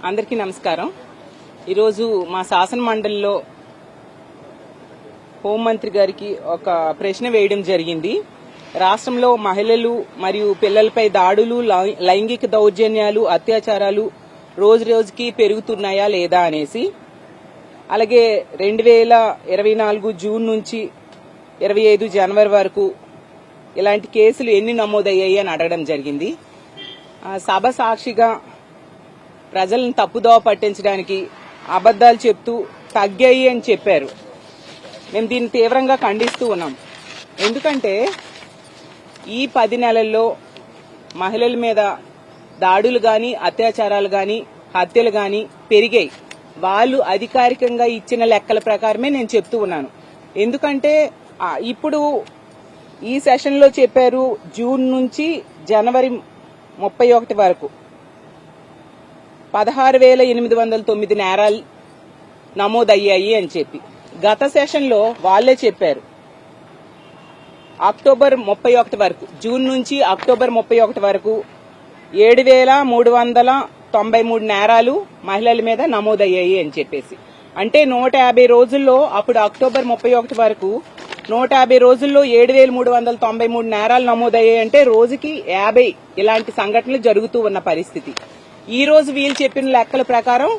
అందరికీ నమస్కారం. ఈరోజు మా శాసన మండలిలో హోంమంత్రి గారికి ఒక ప్రశ్న వేయడం జరిగింది. రాష్ట్రంలో మహిళలు మరియు పిల్లలపై దాడులు, లైంగిక దౌర్జన్యాలు, అత్యాచారాలు రోజు రోజుకి పెరుగుతున్నాయా లేదా అనేసి, అలాగే 2024 జూన్ నుంచి 25 జనవరి వరకు ఇలాంటి కేసులు ఎన్ని నమోదయ్యాయి అని అడగడం జరిగింది. సభ సాక్షిగా ప్రజలను తప్పుదోవ పట్టించడానికి అబద్దాలు చెప్తూ తగ్గాయి అని చెప్పారు. మేము దీన్ని తీవ్రంగా ఖండిస్తూ ఉన్నాం. ఎందుకంటే ఈ 10 నెలల్లో మహిళల మీద దాడులు గాని, అత్యాచారాలు గాని, హత్యలు గాని పెరిగాయి. వాళ్ళు అధికారికంగా ఇచ్చిన లెక్కల ప్రకారమే నేను చెప్తూ ఉన్నాను. ఎందుకంటే ఇప్పుడు ఈ సెషన్ లో చెప్పారు జూన్ నుంచి జనవరి 31 వరకు 16,809 నేరాలు నమోదయ్యాయి అని చెప్పి. గత సెషన్ లో వాళ్లే చెప్పారు అక్టోబర్ 31 వరకు, జూన్ నుంచి అక్టోబర్ 31 వరకు 7,393 నేరాలు మహిళల మీద నమోదయ్యాయి అని చెప్పేసి. అంటే 150 రోజుల్లో, అప్పుడు అక్టోబర్ 31 వరకు 150 రోజుల్లో 7,393 నేరాలు నమోదయ్యాయి. అంటే రోజుకి 50 ఇలాంటి సంఘటనలు జరుగుతూ ఉన్న పరిస్థితి. ఈ రోజు వీళ్ళు చెప్పిన లెక్కల ప్రకారం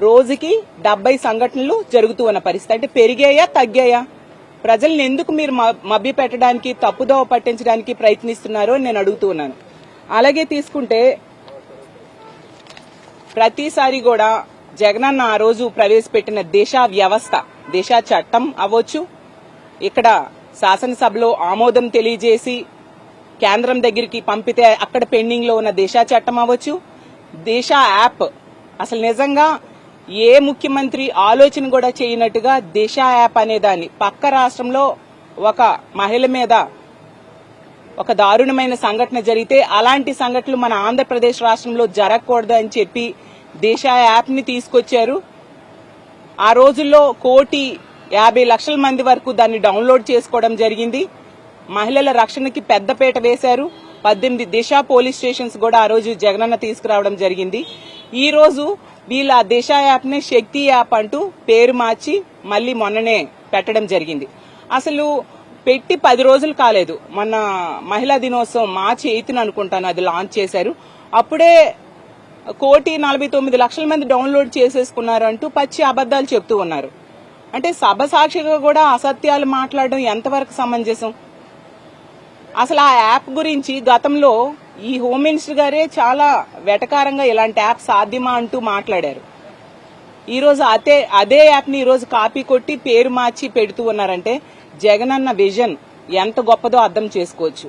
రోజుకి 70 సంఘటనలు జరుగుతూ ఉన్న పరిస్థితి. అంటే పెరిగాయా తగ్గాయా? ప్రజల్ని ఎందుకు మీరు మభ్య పెట్టడానికి, తప్పుదోవ పట్టించడానికి ప్రయత్నిస్తున్నారో నేను అడుగుతూ ఉన్నాను. అలాగే తీసుకుంటే ప్రతిసారి కూడా జగనన్న ఆ రోజు ప్రవేశపెట్టిన దిశ వ్యవస్థ, దిశ చట్టం అవ్వచ్చు, ఇక్కడ శాసనసభలో ఆమోదం తెలియజేసి కేంద్రం దగ్గరికి పంపితే అక్కడ పెండింగ్ లో ఉన్న దిశ చట్టం అవ్వచ్చు, దిశ యాప్, అసలు నిజంగా ఏ ముఖ్యమంత్రి ఆలోచన కూడా చేయనట్టుగా దిశ యాప్ అనేదాన్ని, పక్క రాష్ట్రంలో ఒక మహిళ మీద ఒక దారుణమైన సంఘటన జరిగితే అలాంటి సంఘటనలు మన ఆంధ్రప్రదేశ్ రాష్ట్రంలో జరగకూడదు అని చెప్పి దిశ యాప్ ని తీసుకొచ్చారు. ఆ రోజుల్లో 1,50,00,000 మంది వరకు దాన్ని డౌన్లోడ్ చేసుకోవడం జరిగింది. మహిళల రక్షణకి పెద్దపీట వేశారు. 18 దిశ పోలీస్ స్టేషన్స్ కూడా ఆ రోజు జగనన్న తీసుకురావడం జరిగింది. ఈ రోజు వీళ్ళ దిశ యాప్ ని శక్తి యాప్ అంటూ పేరు మార్చి మళ్లీ మొన్ననే పెట్టడం జరిగింది. అసలు పెట్టి 10 రోజులు కాలేదు. మొన్న మహిళా దినోత్సవం మార్చి 8న అనుకుంటాను అది లాంచ్ చేశారు. అప్పుడే 1,49,00,000 మంది డౌన్లోడ్ చేసేసుకున్నారు అంటూ పచ్చి అబద్దాలు చెప్తూ ఉన్నారు. అంటే సభ సాక్షిగా కూడా అసత్యాలు మాట్లాడడం ఎంతవరకు సమంజసం? అసలు ఆ యాప్ గురించి గతంలో ఈ హోమ్ మినిస్టర్ గారే చాలా వెటకారంగా ఇలాంటి యాప్ సాధ్యమా అంటూ మాట్లాడారు. ఈ రోజు అదే యాప్ ని ఈ రోజు కాపీ కొట్టి పేరు మార్చి పెడుతూ ఉన్నారంటే జగనన్న విజన్ ఎంత గొప్పదో అర్థం చేసుకోవచ్చు.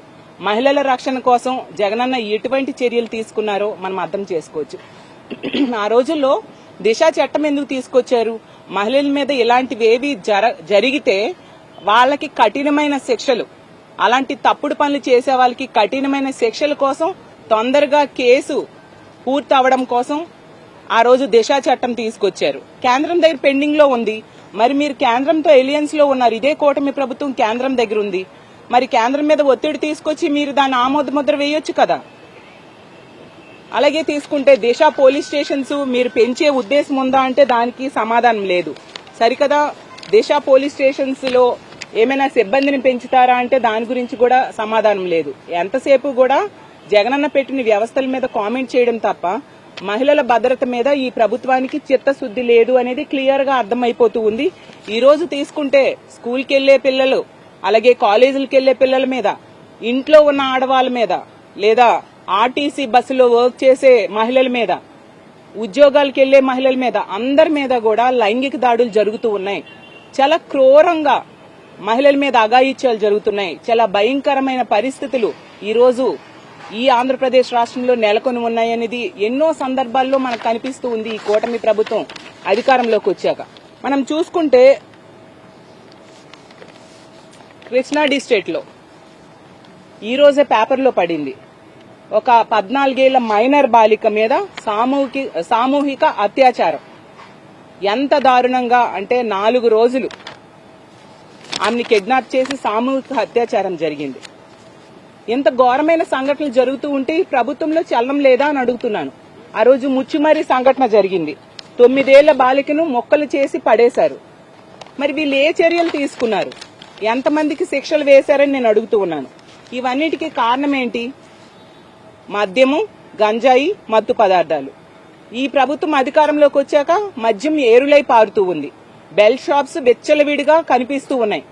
మహిళల రక్షణ కోసం జగనన్న ఎటువంటి చర్యలు తీసుకున్నారో మనం అర్థం చేసుకోవచ్చు. ఆ రోజుల్లో దిశ చట్టం ఎందుకు తీసుకొచ్చారు? మహిళల మీద ఇలాంటివేవి జరిగితే వాళ్ళకి కఠినమైన శిక్షలు, అలాంటి తప్పుడు పనులు చేసే వాళ్ళకి కఠినమైన శిక్షల కోసం, తొందరగా కేసు పూర్తి అవడం కోసం ఆ రోజు దిశ చట్టం తీసుకొచ్చారు. కేంద్రం దగ్గర పెండింగ్ లో ఉంది. మరి మీరు కేంద్రంతో ఎలియన్స్ లో ఉన్నారు. ఇదే కూటమి ప్రభుత్వం కేంద్రం దగ్గర ఉంది. మరి కేంద్రం మీద ఒత్తిడి తీసుకొచ్చి మీరు దాన్ని ఆమోద ముద్ర వేయొచ్చు కదా. అలాగే తీసుకుంటే దిశ పోలీస్ స్టేషన్స్ మీరు పెంచే ఉద్దేశం ఉందా అంటే దానికి సమాధానం లేదు. సరికదా దిశ పోలీస్ స్టేషన్స్ లో ఏమైనా సిబ్బందిని పెంచుతారా అంటే దాని గురించి కూడా సమాధానం లేదు. ఎంతసేపు కూడా జగనన్న పెట్టిన వ్యవస్థల మీద కామెంట్ చేయడం తప్ప మహిళల భద్రత మీద ఈ ప్రభుత్వానికి చిత్తశుద్ది లేదు అనేది క్లియర్ గా అర్థమైపోతూ ఉంది. ఈ రోజు తీసుకుంటే స్కూల్కి వెళ్లే పిల్లలు, అలాగే కాలేజీలకు వెళ్లే పిల్లల మీద, ఇంట్లో ఉన్న ఆడవాళ్ల మీద, లేదా ఆర్టీసీ బస్సులో వర్క్ చేసే మహిళల మీద, ఉద్యోగాలకు వెళ్లే మహిళల మీద, అందరి మీద కూడా లైంగిక దాడులు జరుగుతూ ఉన్నాయి. చాలా క్రూరంగా మహిళల మీద అఘాయిత్యాలు జరుగుతున్నాయి. చాలా భయంకరమైన పరిస్థితులు ఈ రోజు ఈ ఆంధ్రప్రదేశ్ రాష్ట్రంలో నెలకొని ఉన్నాయనేది ఎన్నో సందర్భాల్లో మనకు కనిపిస్తూ ఉంది. ఈ కూటమి ప్రభుత్వం అధికారంలోకి వచ్చాక మనం చూసుకుంటే కృష్ణా డిస్ట్రిక్ట్ లో ఈ రోజే పేపర్లో పడింది, ఒక 14 ఏళ్ల మైనర్ బాలిక మీద సామూహిక అత్యాచారం. ఎంత దారుణంగా అంటే 4 రోజులు ఆమెని కిడ్నాప్ చేసి సామూహిక అత్యాచారం జరిగింది. ఇంత ఘోరమైన సంఘటనలు జరుగుతూ ఉంటే ఈ ప్రభుత్వంలో చలనం లేదా అని అడుగుతున్నాను. ఆ రోజు ముచ్చుమరి సంఘటన జరిగింది. 9 ఏళ్ల బాలికను మొక్కలు చేసి పడేశారు. మరి వీళ్ళు ఏ చర్యలు తీసుకున్నారు? ఎంతమందికి శిక్షలు వేశారని నేను అడుగుతూ ఉన్నాను. ఇవన్నిటికీ కారణం ఏంటి? మద్యము, గంజాయి, మత్తు పదార్థాలు. ఈ ప్రభుత్వం అధికారంలోకి వచ్చాక మద్యం ఏరులై పారుతూ ఉంది. బెల్ షాప్స్ వెచ్చలవిడిగా కనిపిస్తూ ఉన్నాయి.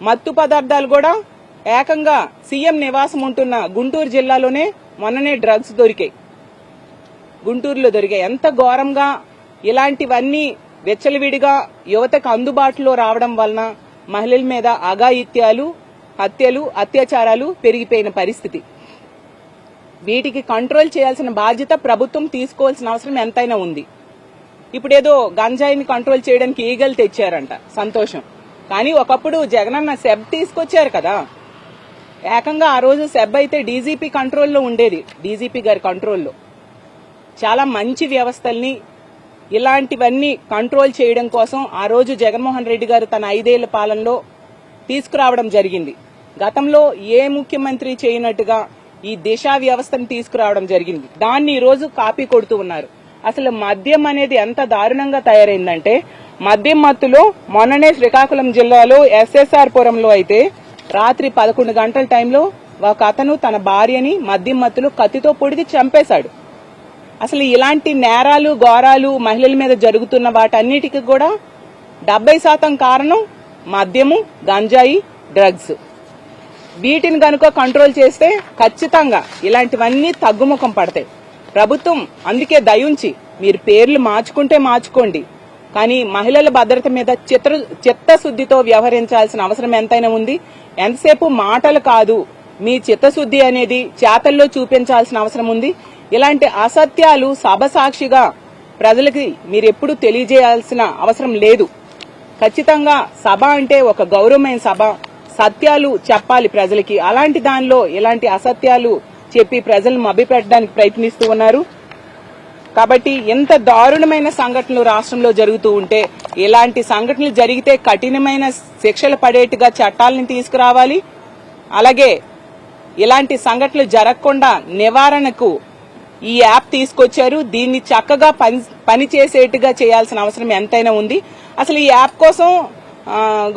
మత్తు పదార్థాలు కూడా ఏకంగా సీఎం నివాసం ఉంటున్న గుంటూరు జిల్లాలోనే మొన్ననే డ్రగ్స్ దొరికాయి. గుంటూరులో దొరికాయి. ఎంత ఘోరంగా ఇలాంటివన్నీ వెచ్చలవిడిగా యువతకు అందుబాటులో రావడం వలన మహిళల మీద అఘాయిత్యాలు, హత్యలు, అత్యాచారాలు పెరిగిపోయిన పరిస్థితి. వీటికి కంట్రోల్ చేయాల్సిన బాధ్యత ప్రభుత్వం తీసుకోవాల్సిన అవసరం ఎంతైనా ఉంది. ఇప్పుడేదో గంజాయిని కంట్రోల్ చేయడానికి ఈగలు తెచ్చారంట, సంతోషం. కానీ ఒకప్పుడు జగనన్న సెబ్ తీసుకొచ్చారు కదా. ఏకంగా ఆ రోజు సెబ్ అయితే డీజీపీ కంట్రోల్లో ఉండేది, డీజీపీ గారి కంట్రోల్లో. చాలా మంచి వ్యవస్థల్ని ఇలాంటివన్నీ కంట్రోల్ చేయడం కోసం ఆ రోజు జగన్మోహన్ రెడ్డి గారు తన 5 ఏళ్ల పాలనలో తీసుకురావడం జరిగింది. గతంలో ఏ ముఖ్యమంత్రి చేయనట్టుగా ఈ దిశా వ్యవస్థను తీసుకురావడం జరిగింది. దాన్ని ఈ రోజు కాపీ కొడుతూ ఉన్నారు. అసలు మద్యం అనేది ఎంత దారుణంగా తయారైందంటే, మద్యం మత్తులో మొన్ననే శ్రీకాకుళం జిల్లాలో ఎస్ఎస్ఆర్ పురంలో అయితే రాత్రి 11 గంటల టైంలో ఒక అతను తన భార్యని మద్యం మత్తులో కత్తితో పొడిచి చంపేశాడు. అసలు ఇలాంటి నేరాలు, ఘోరాలు మహిళల మీద జరుగుతున్న వాటన్నిటికీ కూడా 70% కారణం మద్యము, గంజాయి, డ్రగ్స్. వీటిని గనుక కంట్రోల్ చేస్తే ఖచ్చితంగా ఇలాంటివన్నీ తగ్గుముఖం పడతాయి. ప్రభుత్వం అందుకే దయుంచి మీరు పేర్లు మార్చుకుంటే మార్చుకోండి, కానీ మహిళల భద్రత మీద చిత్తశుద్దితో వ్యవహరించాల్సిన అవసరం ఎంతైనా ఉంది. ఎంతసేపు మాటలు కాదు, మీ చిత్తశుద్ది అనేది చేతల్లో చూపించాల్సిన అవసరం ఉంది. ఇలాంటి అసత్యాలు సభ సాక్షిగా ప్రజలకి మీరెప్పుడు తెలియజేయాల్సిన అవసరం లేదు. ఖచ్చితంగా సభ అంటే ఒక గౌరవమైన సభ, సత్యాలు చెప్పాలి ప్రజలకి. అలాంటి దానిలో ఇలాంటి అసత్యాలు చెప్పి ప్రజలను మభ్యపెట్టడానికి ప్రయత్నిస్తూ ఉన్నారు. కాబట్టి ఎంత దారుణమైన సంఘటనలు రాష్ట్రంలో జరుగుతూ ఉంటే, ఇలాంటి సంఘటనలు జరిగితే కఠినమైన శిక్షలు పడేట్టుగా చట్టాలను తీసుకురావాలి. అలాగే ఇలాంటి సంఘటనలు జరగకుండా నివారణకు ఈ యాప్ తీసుకొచ్చారు. దీన్ని చక్కగా పనిచేసేట్టుగా చేయాల్సిన అవసరం ఎంతైనా ఉంది. అసలు ఈ యాప్ కోసం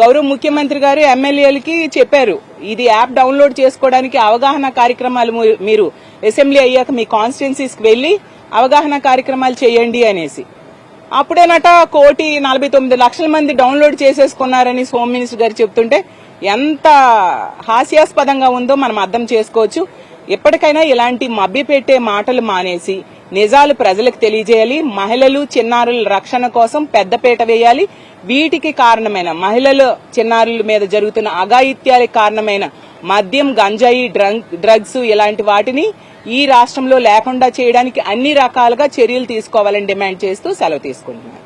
గౌరవ ముఖ్యమంత్రి గారు ఎమ్మెల్యేలకి చెప్పారు, ఇది యాప్ డౌన్లోడ్ చేసుకోవడానికి అవగాహన కార్యక్రమాలు మీరు అసెంబ్లీ అయ్యాక మీ కాన్స్టిట్యున్సీస్ కి వెళ్లి అవగాహన కార్యక్రమాలు చేయండి అనేసి. అప్పుడేనట 1,49,00,000 మంది డౌన్లోడ్ చేసేసుకున్నారని హోమ్ మినిస్టర్ గారు చెప్తుంటే ఎంత హాస్యాస్పదంగా ఉందో మనం అర్థం చేసుకోవచ్చు. ఎప్పటికైనా ఇలాంటి మభ్యపెట్టే మాటలు మానేసి నిజాలు ప్రజలకు తెలియజేయాలి. మహిళలు, చిన్నారుల రక్షణ కోసం పెద్దపీట వేయాలి. వీటికి కారణమైన మహిళలు, చిన్నారుల మీద జరుగుతున్న అఘాయిత్యాలకు కారణమైన మద్యం, గంజాయి, డ్రగ్స్ ఇలాంటి వాటిని ఈ రాష్ట్రంలో లేకుండా చేయడానికి అన్ని రకాలుగా చర్యలు తీసుకోవాలని డిమాండ్ చేస్తూ సెలవు తీసుకుంటున్నాను.